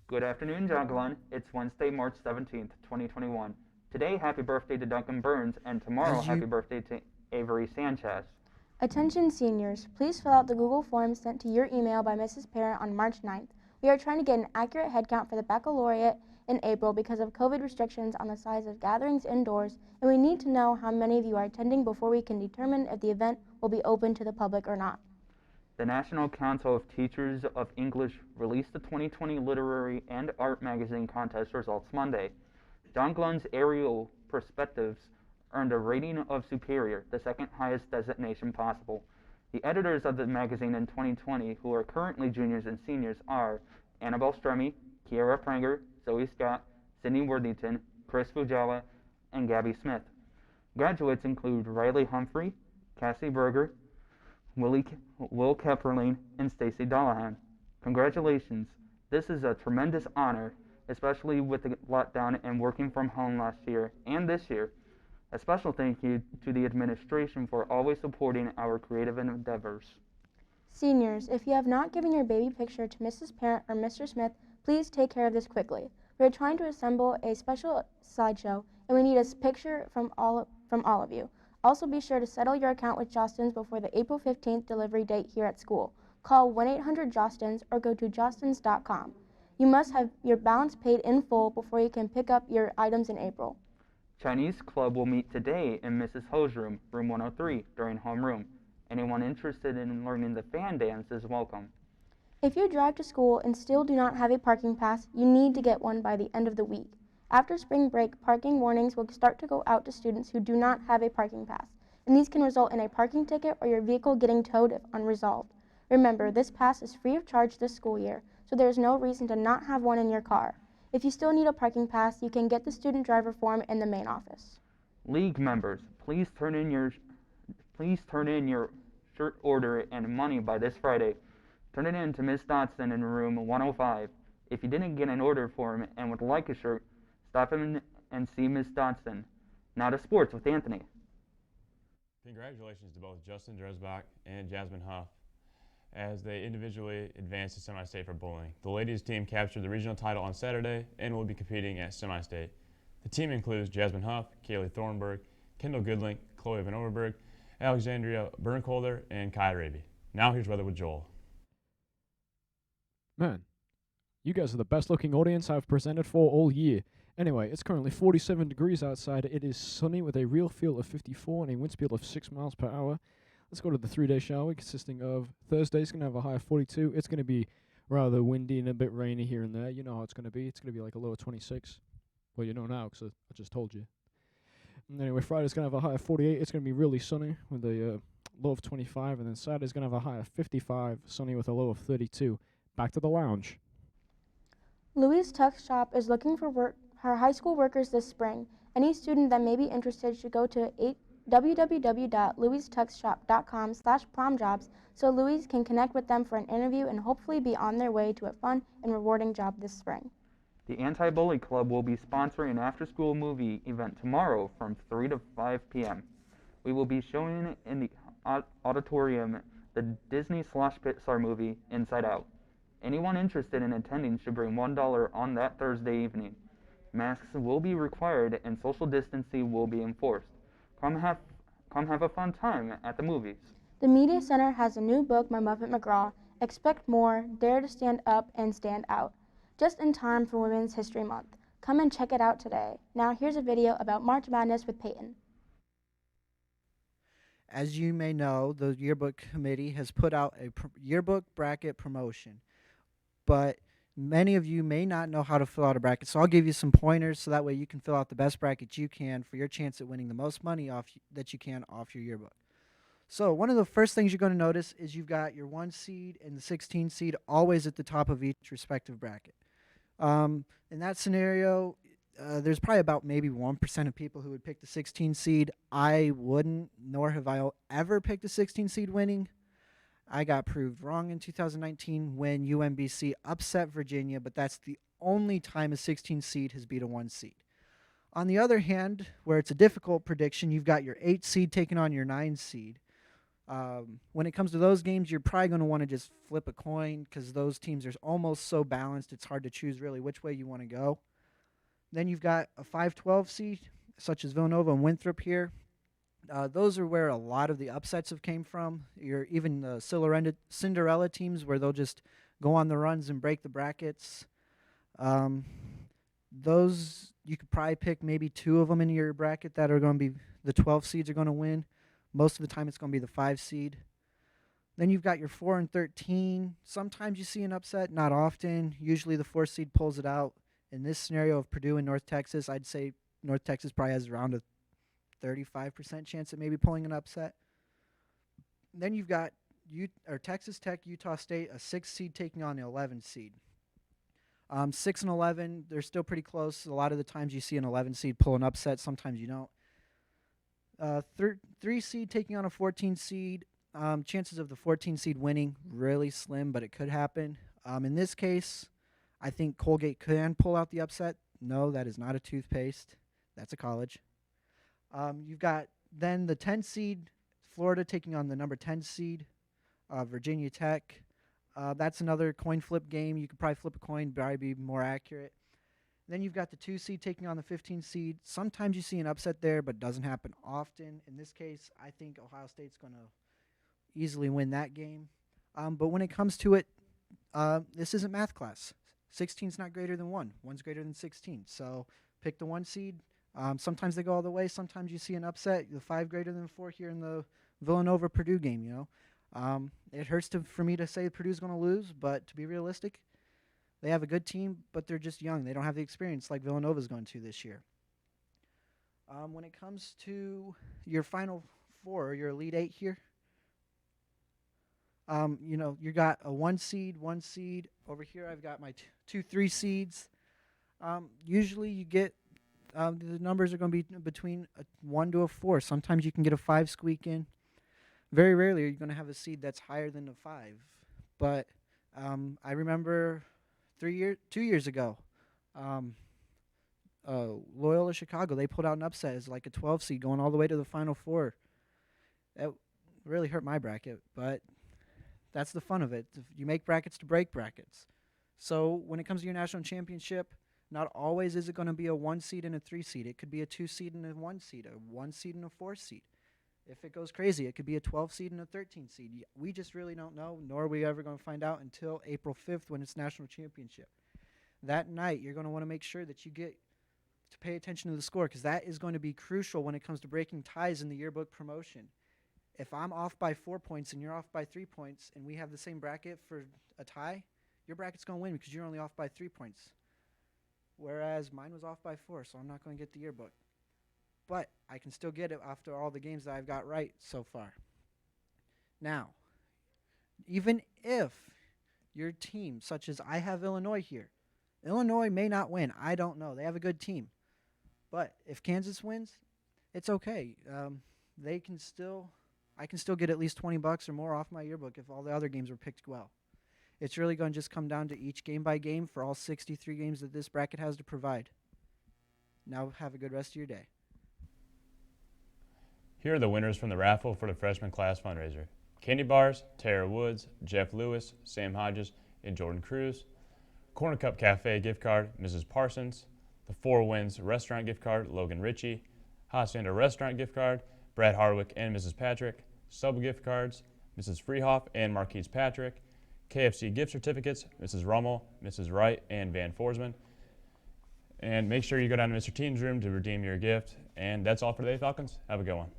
Good afternoon, John Glenn. It's Wednesday, March 17th, 2021. Today, happy birthday to Duncan Burns, and tomorrow, As happy you birthday to Avery Sanchez. Attention seniors, please fill out the Google form sent to your email by Mrs. Parent on March 9th. We are trying to get an accurate head count for the baccalaureate in April because of COVID restrictions on the size of gatherings indoors, and we need to know how many of you are attending before we can determine if the event will be open to the public or not. The National Council of Teachers of English released the 2020 Literary and Art Magazine contest results Monday. John Glenn's aerial perspectives earned a rating of superior, the second highest designation possible. The editors of the magazine in 2020, who are currently juniors and seniors, are Annabelle Stremme, Kiara Pranger, Zoe Scott, Sydney Worthington, Chris Fujawa, and Gabby Smith. Graduates include Riley Humphrey, Cassie Berger, Will Kepperling, and Stacy Dollahan. Congratulations. This is a tremendous honor, especially with the lockdown and working from home last year and this year. A special thank you to the administration for always supporting our creative endeavors. Seniors, if you have not given your baby picture to Mrs. Parent or Mr. Smith, please take care of this quickly. We are trying to assemble a special slideshow, and we need a picture from all of you. Also, be sure to settle your account with Jostens before the April 15th delivery date here at school. Call 1-800-JOSTENS or go to jostens.com. You must have your balance paid in full before you can pick up your items in April. Chinese Club will meet today in Mrs. Ho's room, room 103, during homeroom. Anyone interested in learning the fan dance is welcome. If you drive to school and still do not have a parking pass, you need to get one by the end of the week. After spring break, parking warnings will start to go out to students who do not have a parking pass, and these can result in a parking ticket or your vehicle getting towed if unresolved. Remember, this pass is free of charge this school year, so there is no reason to not have one in your car. If you still need a parking pass, you can get the student driver form in the main office. League members, please turn in your shirt order and money by this Friday. Turn it in to Ms. Dodson in room 105. If you didn't get an order form and would like a shirt, stop in and see Ms. Dodson. Now to sports with Anthony. Congratulations to both Justin Dresbach and Jasmine Huff as they individually advanced to semi-state for bowling. The ladies team captured the regional title on Saturday and will be competing at semi-state. The team includes Jasmine Huff, Kaylee Thornburg, Kendall Goodlink, Chloe Van Overberg, Alexandria Burncolder, and Kai Raby. Now here's weather with Joel. Man, you guys are the best looking audience I've presented for all year. Anyway, it's currently 47 degrees outside. It is sunny with a real feel of 54 and a wind speed of 6 miles per hour. Let's go to the 3-day shower consisting of Thursday's going to have a high of 42. It's going to be rather windy and a bit rainy here and there. You know how it's going to be. It's going to be like a low of 26. Well, you know now because I just told you. And anyway, Friday's going to have a high of 48. It's going to be really sunny with a low of 25. And then Saturday's going to have a high of 55, sunny with a low of 32. Back to the lounge. Louise Tuck's shop is looking for her high school workers this spring. Any student that may be interested should go to www.louisetuckshop.com/promjobs so Louise can connect with them for an interview and hopefully be on their way to a fun and rewarding job this spring. The Anti-Bully Club will be sponsoring an after-school movie event tomorrow from 3 to 5 p.m. We will be showing in the auditorium the Disney Pixar movie Inside Out. Anyone interested in attending should bring $1 on that Thursday evening. Masks will be required and social distancing will be enforced. Come have a fun time at the movies. The Media Center has a new book by Muffet McGraw, Expect More, Dare to Stand Up and Stand Out, just in time for Women's History Month. Come and check it out today. Now here's a video about March Madness with Peyton. As you may know, the yearbook committee has put out a yearbook bracket promotion, but many of you may not know how to fill out a bracket, so I'll give you some pointers so that way you can fill out the best bracket you can for your chance at winning the most money that you can off your yearbook. So one of the first things you're going to notice is you've got your 1 seed and the 16 seed always at the top of each respective bracket. In that scenario, there's probably about maybe 1% of people who would pick the 16 seed. I wouldn't, nor have I ever picked a 16 seed winning. I got proved wrong in 2019 when UMBC upset Virginia, but that's the only time a 16 seed has beat a 1 seed. On the other hand, where it's a difficult prediction, you've got your 8 seed taking on your 9 seed. When it comes to those games, you're probably going to want to just flip a coin because those teams are almost so balanced, it's hard to choose really which way you want to go. Then you've got a 5-12 seed, such as Villanova and Winthrop here. Those are where a lot of the upsets have came from. Even the Cinderella teams where they'll just go on the runs and break the brackets. Those you could probably pick maybe 2 of them in your bracket that are going to be the 12 seeds are going to win. Most of the time it's going to be the 5 seed. Then you've got your 4 and 13. Sometimes you see an upset, not often. Usually the 4 seed pulls it out. In this scenario of Purdue and North Texas, I'd say North Texas probably has around a 35% chance of maybe pulling an upset. Then you've got Texas Tech, Utah State, a 6 seed taking on an 11 seed. 6 and 11, they're still pretty close. A lot of the times you see an 11 seed pull an upset. Sometimes you don't. 3 seed taking on a 14 seed. Chances of the 14 seed winning really slim, but it could happen. In this case, I think Colgate can pull out the upset. No, that is not a toothpaste. That's a college. You've got then the 10 seed, Florida taking on the number 10 seed, Virginia Tech. That's another coin flip game. You could probably flip a coin, probably be more accurate. Then you've got the 2 seed taking on the 15 seed. Sometimes you see an upset there, but doesn't happen often. In this case, I think Ohio State's going to easily win that game. But when it comes to it, this isn't math class. 16 is not greater than 1. 1's greater than 16. So pick the 1 seed. Sometimes they go all the way. Sometimes you see an upset. The 5 greater than 4 here in the Villanova-Purdue game, you know. It hurts for me to say Purdue's going to lose, but to be realistic, they have a good team, but they're just young. They don't have the experience like Villanova's going to this year. When it comes to your Final Four, your Elite 8 here, you got a 1 seed. Over here I've got my 2, 3 seeds. Usually you get the numbers are going to be between a 1 to a 4. Sometimes you can get a 5 squeak in. Very rarely are you going to have a seed that's higher than a 5. But I remember 2 years ago, Loyola Chicago, they pulled out an upset as like a 12 seed going all the way to the Final Four. That really hurt my bracket, but that's the fun of it. You make brackets to break brackets. So when it comes to your national championship, not always is it going to be a 1 seed and a 3 seed. It could be a 2 seed and a 1 seed, a 1 seed and a 4 seed. If it goes crazy, it could be a 12 seed and a 13 seed. We just really don't know, nor are we ever going to find out until April 5th when it's national championship. That night, you're going to want to make sure that you get to pay attention to the score because that is going to be crucial when it comes to breaking ties in the yearbook promotion. If I'm off by 4 points and you're off by 3 points and we have the same bracket for a tie, your bracket's going to win because you're only off by 3 points. Whereas mine was off by 4, so I'm not going to get the yearbook. But I can still get it after all the games that I've got right so far. Now, even if your team, such as I have Illinois here, Illinois may not win. I don't know. They have a good team. But if Kansas wins, it's okay. I can still get at least $20 or more off my yearbook if all the other games were picked well. It's really going to just come down to each game by game for all 63 games that this bracket has to provide. Now have a good rest of your day. Here are the winners from the raffle for the freshman class fundraiser. Candy bars, Tara Woods, Jeff Lewis, Sam Hodges, and Jordan Cruz. Corner Cup Cafe gift card, Mrs. Parsons. The Four Winds restaurant gift card, Logan Ritchie. Hacienda restaurant gift card, Brad Hardwick and Mrs. Patrick. Sub gift cards, Mrs. Freehoff and Marquise Patrick. KFC gift certificates, Mrs. Rummel, Mrs. Wright, and Van Forsman. And make sure you go down to Mr. Teen's room to redeem your gift. And that's all for today, Falcons. Have a good one.